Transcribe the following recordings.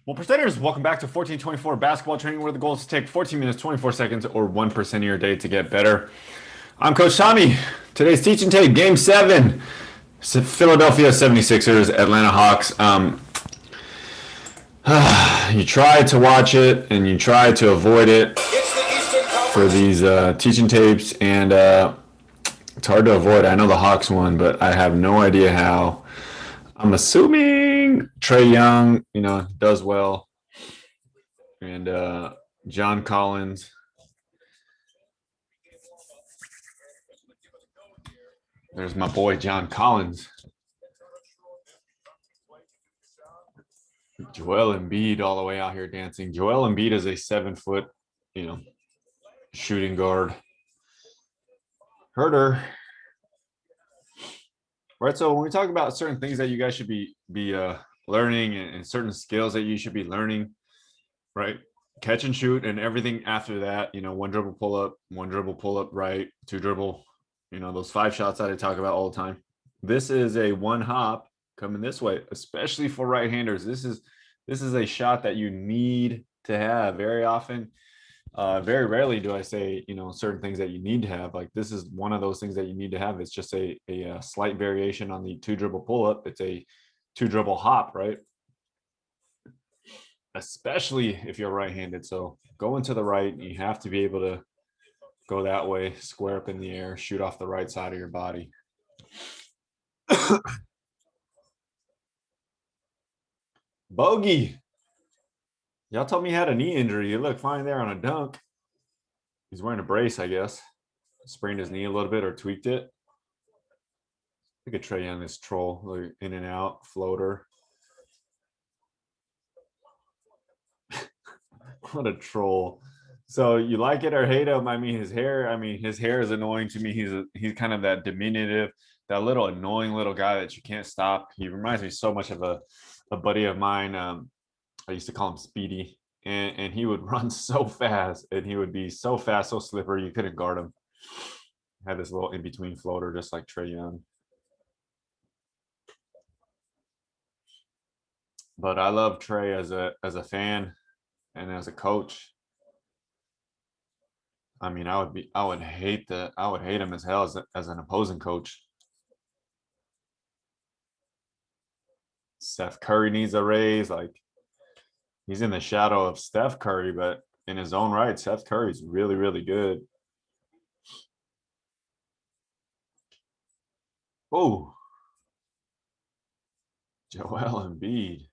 Well, percenters, welcome back to 1424 Basketball Training, where the goal is to take 14 minutes, 24 seconds, or 1% of your day to get better. I'm Coach Tommy. Today's teaching tape, Game 7, Philadelphia 76ers, Atlanta Hawks. You try to watch it, and you try to avoid it for these teaching tapes, and it's hard to avoid. I know the Hawks won, but I have no idea how. I'm assuming Trae Young, does well. And John Collins. There's my boy, John Collins. Joel Embiid all the way out here dancing. Joel Embiid is a 7-foot, shooting guard. Herder. Right, so when we talk about certain things that you guys should be learning and certain skills that you should be learning, right? Catch and shoot and everything after that, one dribble pull up right, two dribble, those 5 shots that I talk about all the time. This is a one hop coming this way, especially for right-handers. This is a shot that you need to have very often. Very rarely do I say, certain things that you need to have. Like, this is one of those things that you need to have. It's just a slight variation on the 2 dribble pull up. It's a 2 dribble hop, right? Especially if you're right-handed. So going to the right, you have to be able to go that way, square up in the air, shoot off the right side of your body. Bogey. Y'all told me he had a knee injury. You look fine there on a dunk. He's wearing a brace, I guess. Sprained his knee a little bit or tweaked it. Look at Trae on this troll, like in and out, floater. What a troll. So you like it or hate him? His hair is annoying to me. He's kind of that diminutive, that little annoying little guy that you can't stop. He reminds me so much of a buddy of mine. I used to call him Speedy, and he would run so fast, and he would be so fast, so slippery, you couldn't guard him. Had this little in-between floater, just like Trae Young. But I love Trae as a fan and as a coach. I would hate him as hell as an opposing coach. Seth Curry needs a raise. Like, he's in the shadow of Steph Curry, but in his own right, Seth Curry's really, really good. Oh, Joel Embiid.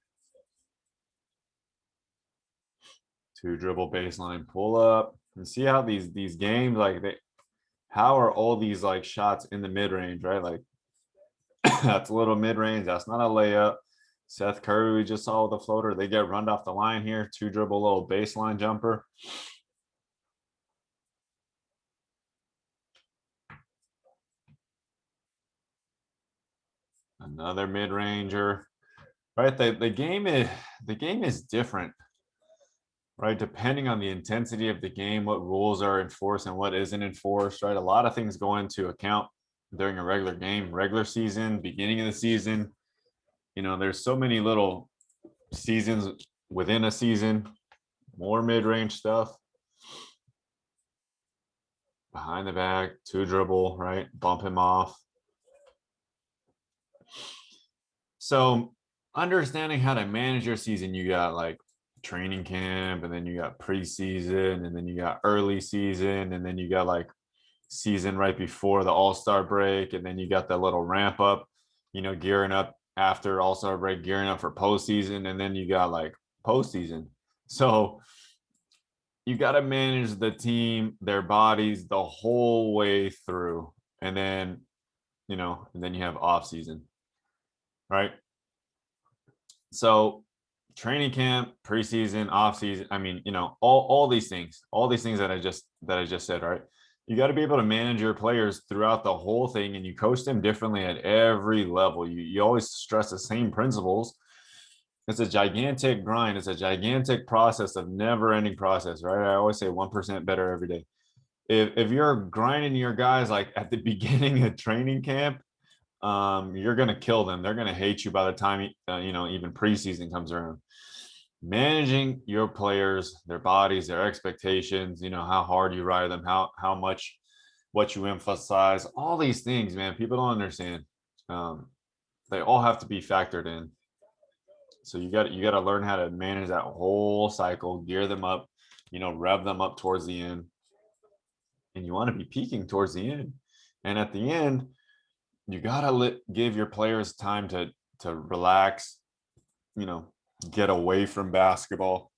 2 dribble baseline pull up. And see how these games, how are all these like shots in the mid range, right? Like, that's a little mid range. That's not a layup. Seth Curry, we just saw the floater. They get run off the line here. 2 dribble little baseline jumper. Another mid ranger. Right. The game is different. Right, depending on the intensity of the game, what rules are enforced and what isn't enforced, right? A lot of things go into account during a regular game, regular season, beginning of the season. There's so many little seasons within a season, more mid-range stuff. Behind the back, 2 dribble, right? Bump him off. So understanding how to manage your season, you got like training camp, and then you got preseason, and then you got early season, and then you got like season right before the All-Star break, and then you got that little ramp up, gearing up after All-Star break, gearing up for postseason, and then you got like postseason. So you got to manage the team, their bodies the whole way through, and then you have off season, right? So training camp, preseason, off season. All these things that I just said, right? You got to be able to manage your players throughout the whole thing, and you coach them differently at every level. You always stress the same principles. It's a gigantic grind. It's a gigantic process of never-ending process, right? I always say 1% better every day. If you're grinding your guys like at the beginning of training camp, you're going to kill them. They're going to hate you by the time, even preseason comes around. managing your players, their bodies, their expectations, you know, how hard you ride them, how much, what you emphasize, all these things, man, people don't understand. Um, they all have to be factored in. So you got to learn how to manage that whole cycle, gear them up, you know, rev them up towards the end, and you want to be peaking towards the end. And at the end, you gotta give your players time to relax, you know, get away from basketball.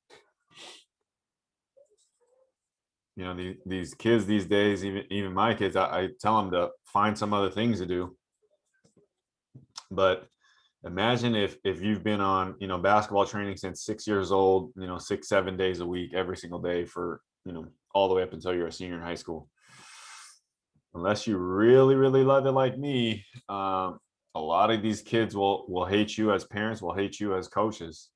You know, these kids these days, even my kids, I tell them to find some other things to do. But imagine if you've been on, you know, basketball training since 6 years old, you know, 6 7 days a week, every single day for, you know, all the way up until you're a senior in high school. Unless you really really love it like me, a lot of these kids will hate you as parents, will hate you as coaches.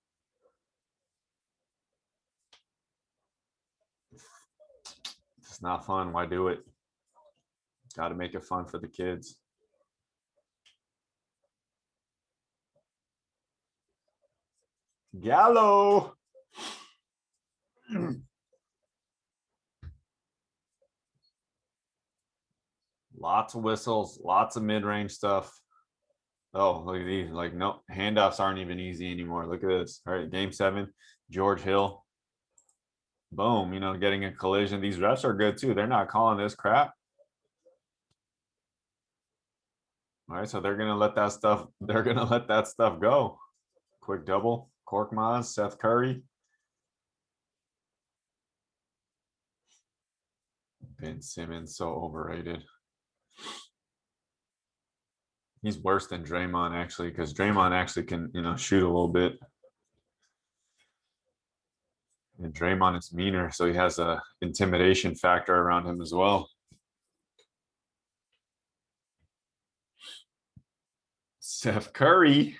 It's not fun. Why do it? Got to make it fun for the kids. Gallo. Lots of whistles, lots of mid-range stuff. Oh, look at these. Like, no, handoffs aren't even easy anymore. Look at this. All right, game 7, George Hill. Boom, you know, getting a collision. These refs are good too. They're not calling this crap. All right, so they're gonna let that stuff, they're gonna let that stuff go. Quick double. Korkmaz, Seth Curry. Ben Simmons, so overrated. He's worse than Draymond actually, because Draymond actually can, you know, shoot a little bit. And Draymond is meaner, so he has a intimidation factor around him as well. Seth Curry.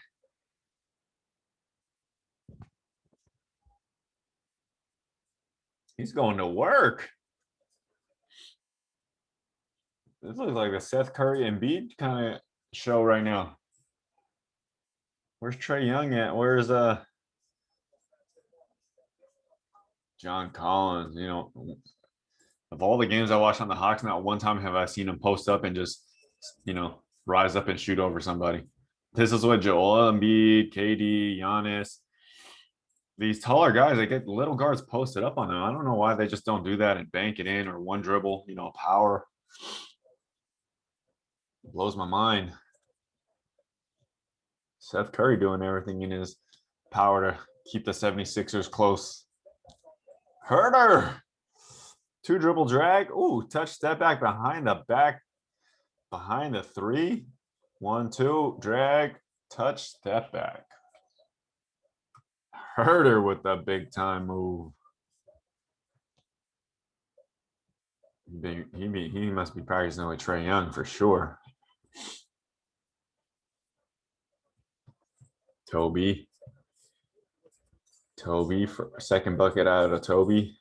He's going to work. This looks like a Seth Curry and Embiid kind of show right now. Where's Trae Young at? Where's John Collins? You know, of all the games I watched on the Hawks, not one time have I seen him post up and just, you know, rise up and shoot over somebody. This is what Joel Embiid, KD, Giannis, these taller guys, they get little guards posted up on them. I don't know why they just don't do that and bank it in or one dribble, you know, power. It blows my mind. Seth Curry doing everything in his power to keep the 76ers close. Herder. 2 dribble drag. Ooh, touch step back, behind the 3. 1 2 drag, touch step back. Herder with the big time move. He must be practicing with Trae Young for sure. Toby for second bucket out of Toby.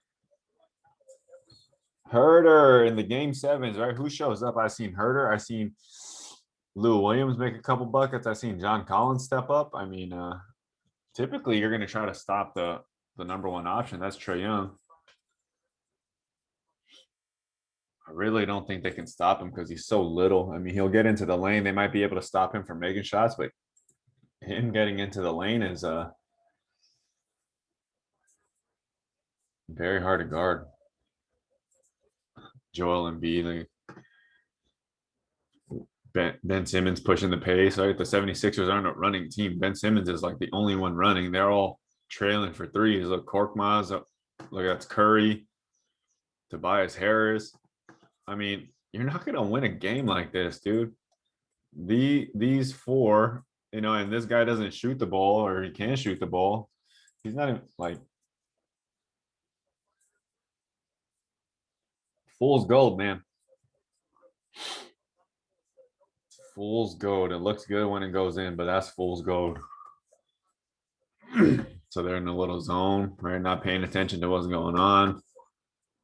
Herder in the game 7s, right? Who shows up? I've seen Herder. I've seen Lou Williams make a couple buckets. I've seen John Collins step up. I mean, typically you're going to try to stop the number one option. That's Trae Young. I really don't think they can stop him because he's so little. I mean, he'll get into the lane. They might be able to stop him from making shots, but him getting into the lane is very hard to guard. Joel Embiid, Ben Simmons pushing the pace. Right, the 76ers aren't a running team. Ben Simmons is like the only one running. They're all trailing for threes. Look, Korkmaz, look, that's Curry, Tobias Harris. I mean, you're not gonna win a game like this, dude. These 4, you know, and this guy doesn't shoot the ball, or he can't shoot the ball. He's not even like fool's gold, man. Fool's gold. It looks good when it goes in, but that's fool's gold. So they're in a little zone, right? Not paying attention to what's going on.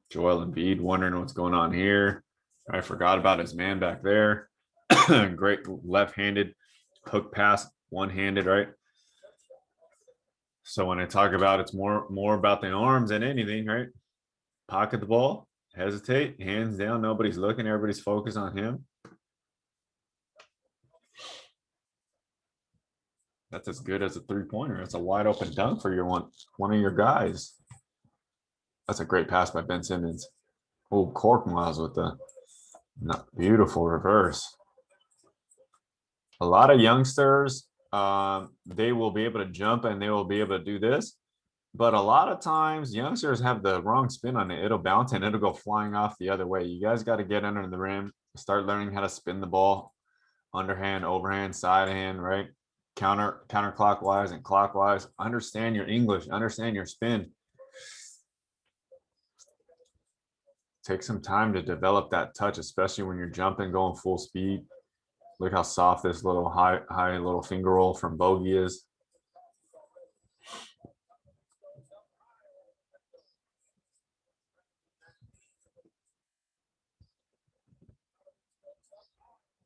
Joel Embiid wondering what's going on here. I forgot about his man back there. Great left-handed hook pass, one-handed, right? So when I talk about it's more about the arms than anything, right? Pocket the ball, hesitate, hands down, nobody's looking, everybody's focused on him. That's as good as a three-pointer. It's a wide open dunk for one of your guys. That's a great pass by Ben Simmons. Oh, Korkmaz with the beautiful reverse. A lot of youngsters, they will be able to jump and they will be able to do this. But a lot of times youngsters have the wrong spin on it. It'll bounce and it'll go flying off the other way. You guys got to get under the rim, start learning how to spin the ball, underhand, overhand, side hand, right? Counterclockwise and clockwise. Understand your English, understand your spin. Take some time to develop that touch, especially when you're jumping, going full speed. Look how soft this little high little finger roll from Bogey is.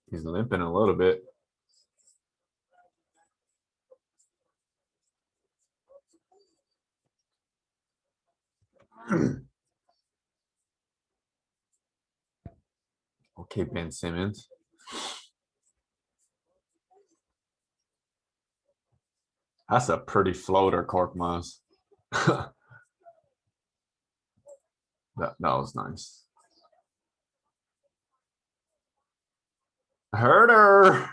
He's limping a little bit. Okay, Ben Simmons. That's a pretty floater, Korkmaz. that was nice. Herder.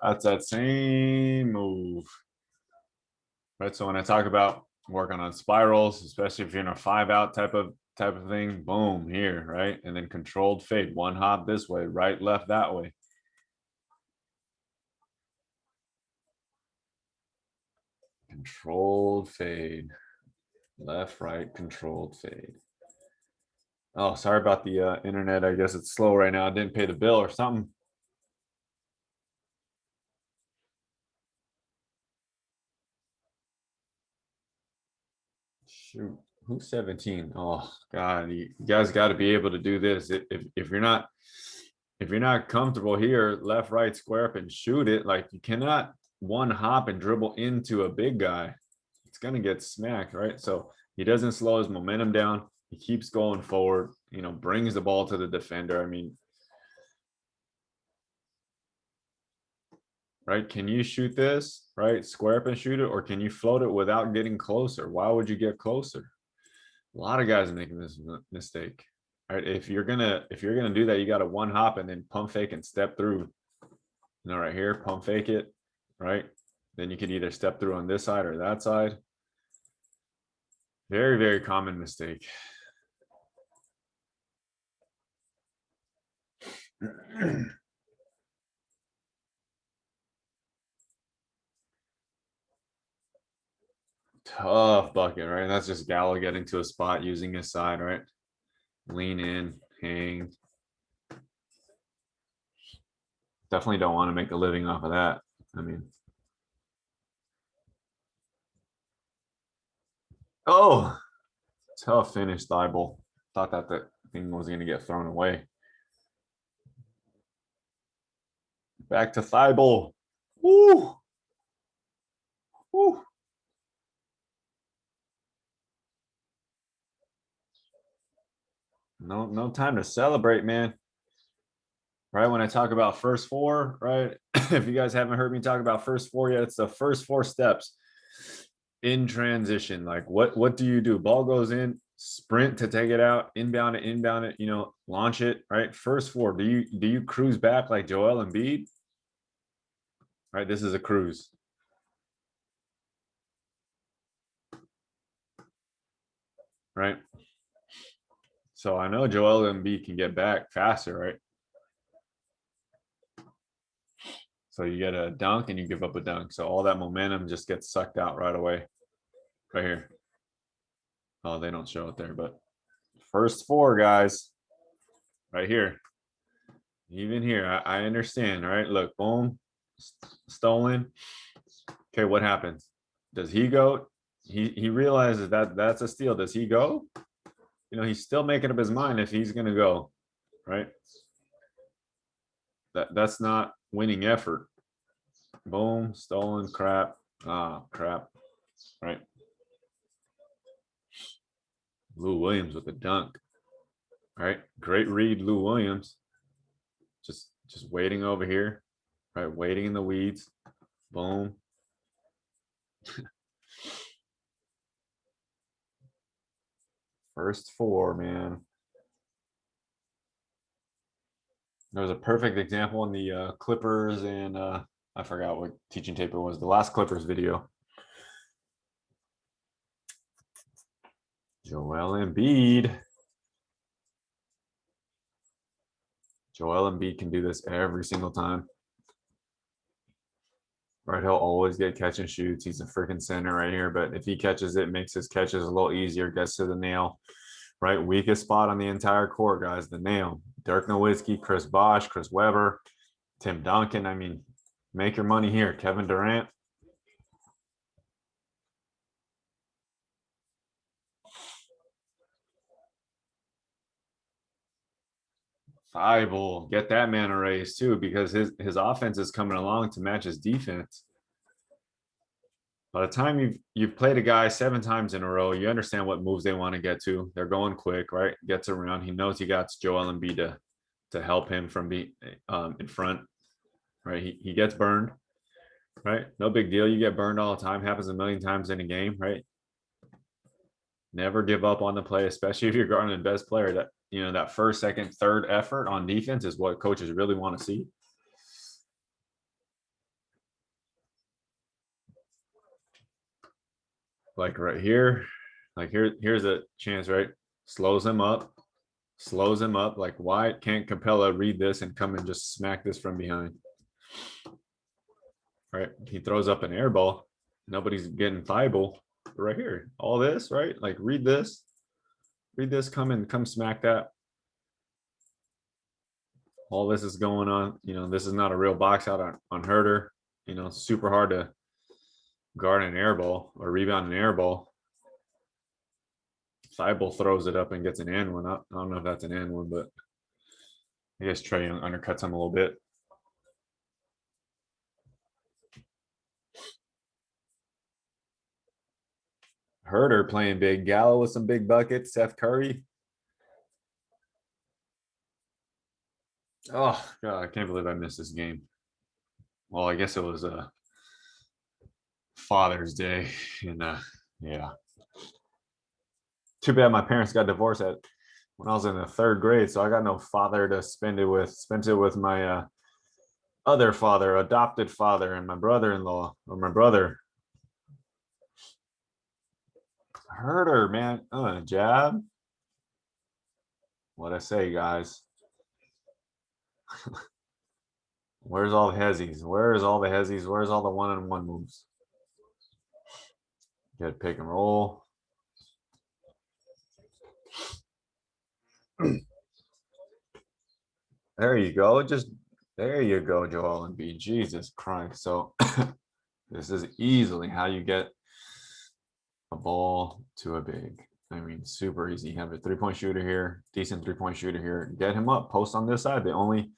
That's that same move. Right. So when I talk about working on spirals, especially if you're in a 5-out type of thing, boom, here, right? And then controlled fade, one hop this way, right, left, that way. Controlled fade, left, right, controlled fade. Oh, sorry about the internet. I guess it's slow right now. I didn't pay the bill or something. Shoot, who's 17? Oh God, you guys got to be able to do this. If you're not comfortable here, left, right, square up and shoot it. Like you cannot one hop and dribble into a big guy. It's gonna get smacked, right? So he doesn't slow his momentum down. He keeps going forward. Brings the ball to the defender. I mean, right? Can you shoot this, right? Square up and shoot it, or can you float it without getting closer? Why would you get closer? A lot of guys are making this mistake. All right. If you're gonna do that, you got to one hop and then pump fake and step through. Right here, pump fake it, right? Then you can either step through on this side or that side. Very, very common mistake. Tough bucket, right? That's just Gallo getting to a spot using his side, right? Lean in, hang. Definitely don't want to make a living off of that. I mean, oh, tough finish, Thibault. Thought that thing was going to get thrown away. Back to Thibault. Woo! Woo! No time to celebrate, man. Right, when I talk about first four, right? If you guys haven't heard me talk about first four yet, it's the first 4 steps in transition. Like what do you do? Ball goes in, sprint to take it out, inbound it, launch it, right? First 4. Do you cruise back like Joel Embiid? Right, this is a cruise. Right? So I know Joel Embiid can get back faster, right? So you get a dunk and you give up a dunk. So all that momentum just gets sucked out right away. Right here. Oh, they don't show it there, but first 4, guys. Right here. Even here, I understand, right? Look, boom, stolen. Okay, what happens? Does he go? He realizes that that's a steal. Does he go? He's still making up his mind if he's gonna go, right? That's not winning effort. Boom, stolen, crap. Ah, crap. right? Lou Williams with the dunk, right? Great read, Lou Williams. Just waiting over here, right? Waiting in the weeds. Boom. First four, man. There was a perfect example in the Clippers and I forgot what teaching tape it was. The last Clippers video. Joel Embiid. Joel Embiid can do this every single time. Right, he'll always get catch and shoots. He's a freaking center right here, but if he catches it, makes his catches a little easier, gets to the nail. Right, weakest spot on the entire court, guys, the nail. Dirk Nowitzki, Chris Bosh, Chris Webber, Tim Duncan. I mean, make your money here. Kevin Durant. Thibault, get that man a raise too, because his offense is coming along to match his defense. By the time you've played a guy 7 times in a row, you understand what moves they want to get to. They're going quick, right? Gets around. He knows he got Joel Embiid to help him from being in front, right? He gets burned, right? No big deal. You get burned all the time. Happens a million times in a game, right? Never give up on the play, especially if you're guarding the best player. That that first, second, third effort on defense is what coaches really want to see. Like right here, like here's a chance, right? Slows him up. Like, why can't Capella read this and come and just smack this from behind? Right? He throws up an air ball. Nobody's getting Thibault right here. All this, right? Like, read this, come smack that. All this is going on. This is not a real box out on Herder. Super hard to guard an air ball or rebound an air ball. Thibault throws it up and gets an and one. I don't know if that's an and one, but I guess Trae Young undercuts him a little bit. Herder playing big. Gallo with some big buckets. Seth Curry. Oh, God, I can't believe I missed this game. Well, I guess it was Father's Day. And yeah. Too bad my parents got divorced when I was in the 3rd grade. So I got no father to spend it with. Spent it with my other father, adopted father, and my brother-in-law, or my brother. Herder, man. Jab. What I say, guys. Where's all the hezzies? Where's all the hezzies? Where's all the one-on-one moves? Good pick and roll. There you go. There you go, Joel Embiid. Jesus Christ. So this is easily how you get a ball to a big. I mean, super easy. You have a 3-point shooter here, decent 3-point shooter here. Get him up, post on this side. The only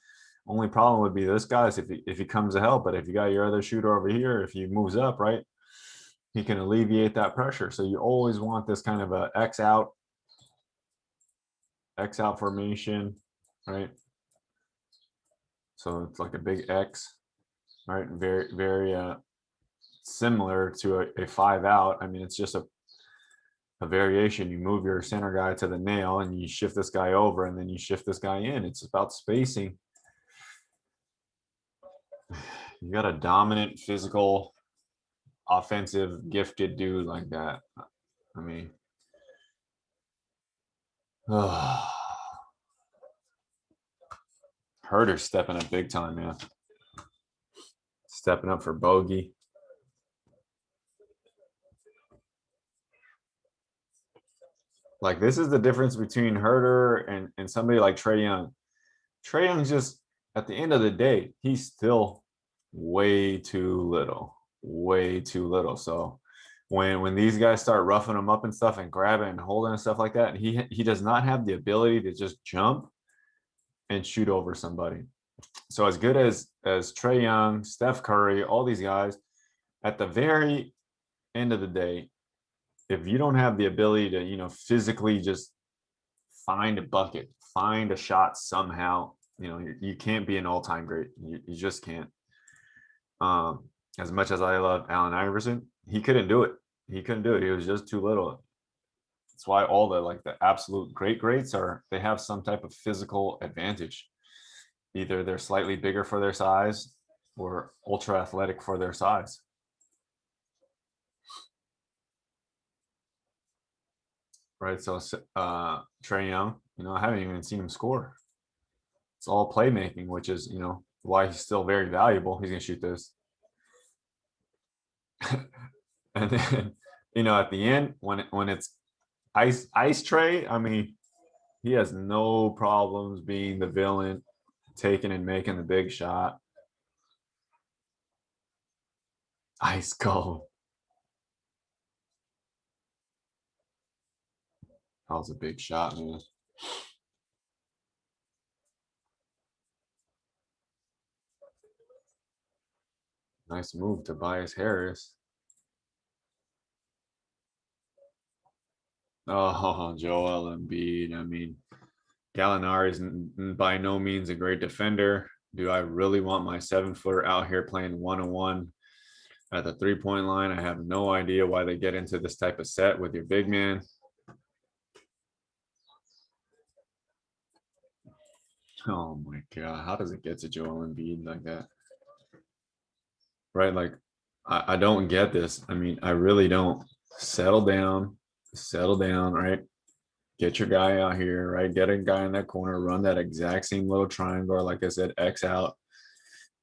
problem would be this guy's if he comes to help. But if you got your other shooter over here, if he moves up, right, he can alleviate that pressure. So you always want this kind of a X out formation, right? So it's like a big X, right? Very, very similar to a 5 out. I mean, it's just a variation. You move your center guy to the nail and you shift this guy over and then you shift this guy in. It's about spacing. You got a dominant, physical, offensive, gifted dude like that. I mean, Herder's stepping up big time, man. Stepping up for Bogey. Like, this is the difference between Herder and somebody like Trae Young. Trae Young's just, at the end of the day, he's still way too little. So when these guys start roughing him up and stuff and grabbing and holding and stuff like that, he does not have the ability to just jump and shoot over somebody. So as good as Trae Young, Steph Curry, all these guys, at the very end of the day, if you don't have the ability to, physically just find a bucket, find a shot somehow, you can't be an all-time great. You just can't. As much as I love Allen Iverson, he couldn't do it. He couldn't do it. He was just too little. That's why all the absolute greats they have some type of physical advantage. Either they're slightly bigger for their size or ultra athletic for their size. Right. So Trae Young, I haven't even seen him score. It's all playmaking, which is, why he's still very valuable. He's gonna shoot this. And then, at the end, when it's ice Trae, I mean, he has no problems being the villain, taking and making the big shot. Ice cold. That was a big shot, man. Nice move, Tobias Harris. Oh, Joel Embiid. I mean, Gallinari is by no means a great defender. Do I really want my 7-footer out here playing 1-on-1 at the 3-point line? I have no idea why they get into this type of set with your big man. Oh my God. How does it get to Joel Embiid like that? Right? Like, I don't get this. I mean, I really don't. Settle down, right? Get your guy out here, right? Get a guy in that corner, run that exact same little triangle, or like I said, X out.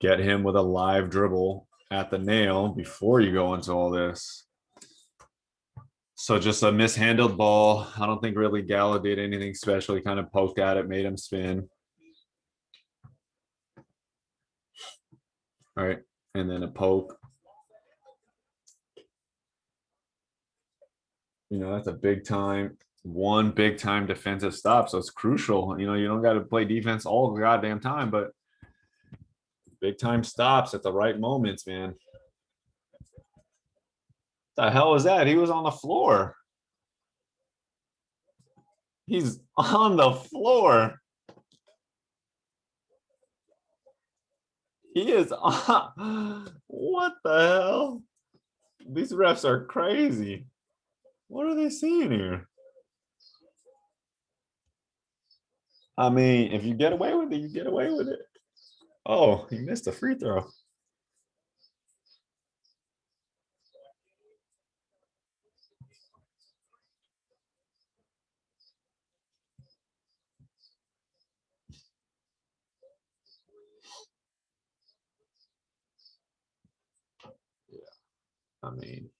Get him with a live dribble at the nail before you go into all this. So just a mishandled ball. I don't think really Gallo did anything special. He kind of poked at it, made him spin. All right. And then a poke. That's a big time, one big time defensive stop. So it's crucial. You don't got to play defense all the goddamn time, but big time stops at the right moments, man. The hell was that? He was on the floor. He's on the floor. He is on. What the hell? These refs are crazy. What are they seeing here? I mean, if you get away with it, you get away with it. Oh, he missed a free throw. Yeah, I mean,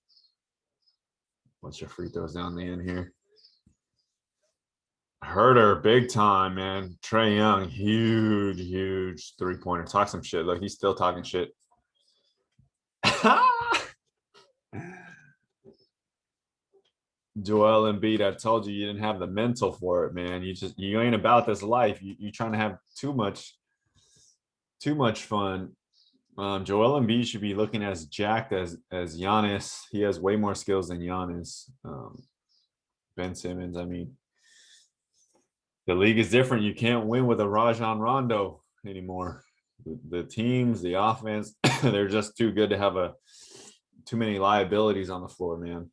bunch of free throws down the end here. Herder, big time, man. Trae Young, huge 3-pointer. Talk some shit. Look, he's still talking shit. Joel Embiid, I told you didn't have the mental for it, man. You ain't about this life. You trying to have too much fun. Joel Embiid should be looking as jacked as Giannis. He has way more skills than Giannis. Ben Simmons. I mean, the league is different. You can't win with a Rajon Rondo anymore. The teams, the offense, they're just too good to have too many liabilities on the floor, man.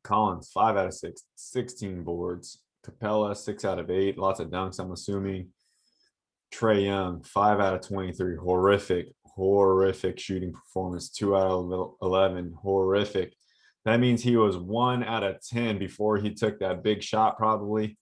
Collins, 5 out of 6, 16 boards. Capella, 6 out of 8, lots of dunks, I'm assuming. Trae Young, 5 out of 23, horrific shooting performance. 2 out of 11, horrific. That means he was 1 out of 10 before he took that big shot, probably.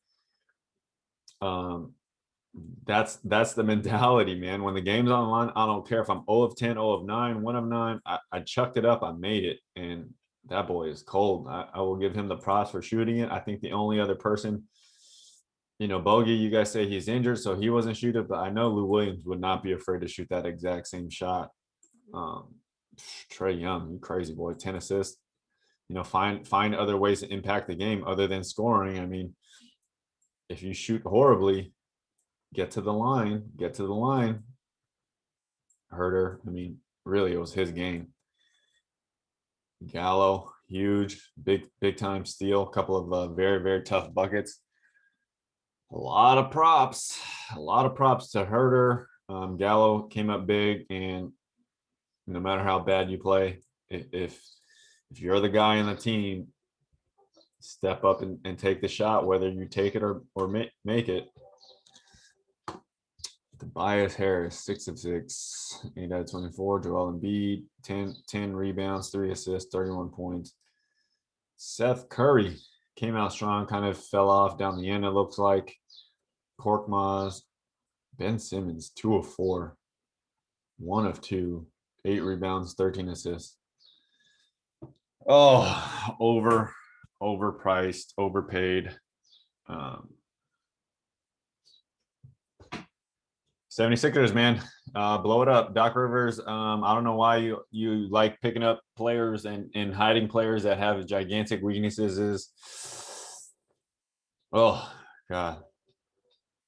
That's the mentality, man. When the game's on the line, I don't care if I'm 0 of 10, 0 of 9, 1 of 9. I chucked it up, I made it, and that boy is cold. I will give him the props for shooting it. I think the only other person, Bogey, you guys say he's injured, so he wasn't shooting, but I know Lou Williams would not be afraid to shoot that exact same shot. Trae Young, you crazy boy, 10 assists. Find other ways to impact the game other than scoring. I mean, if you shoot horribly, get to the line. Herder, I mean, really, it was his game. Gallo, huge, big time steal. A couple of very, very tough buckets. A lot of props. A lot of props to Herder. Gallo came up big, and no matter how bad you play, if you're the guy in the team, step up and take the shot, whether you take it or make it. Tobias Harris, 6 of 6, 8 out of 24. Joel Embiid, 10 rebounds, 3 assists, 31 points. Seth Curry came out strong, kind of fell off down the end, it looks like. Korkmaz, Ben Simmons, 2 of 4, 1 of 2, 8 rebounds, 13 assists. Oh, overpriced, overpaid. 76ers, man, blow it up. Doc Rivers, I don't know why you like picking up players and hiding players that have gigantic weaknesses. Oh God,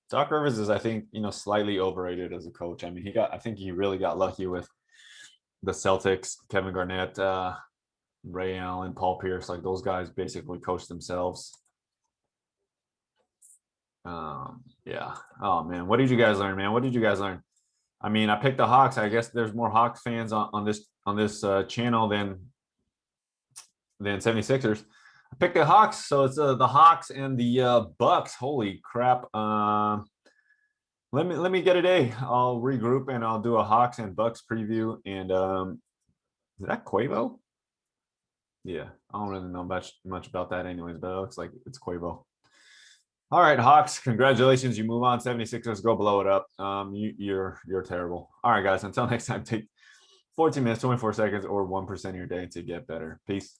Doc Rivers is, I think, slightly overrated as a coach. I mean, I think he really got lucky with the Celtics, Kevin Garnett, Ray Allen, Paul Pierce. Like, those guys basically coach themselves. Yeah. Oh man, what did you guys learn, man? What did you guys learn? I mean, I picked the Hawks. I guess there's more Hawks fans on this channel than 76ers. I picked the Hawks, so it's the Hawks and the Bucks. Holy crap! Let me get a day. I'll regroup and I'll do a Hawks and Bucks preview. And is that Quavo? Yeah, I don't really know much about that, anyways. But it looks like it's Quavo. All right, Hawks, congratulations. You move on. 76ers, go blow it up. You're terrible. All right, guys, until next time, take 14 minutes, 24 seconds, or 1% of your day to get better. Peace.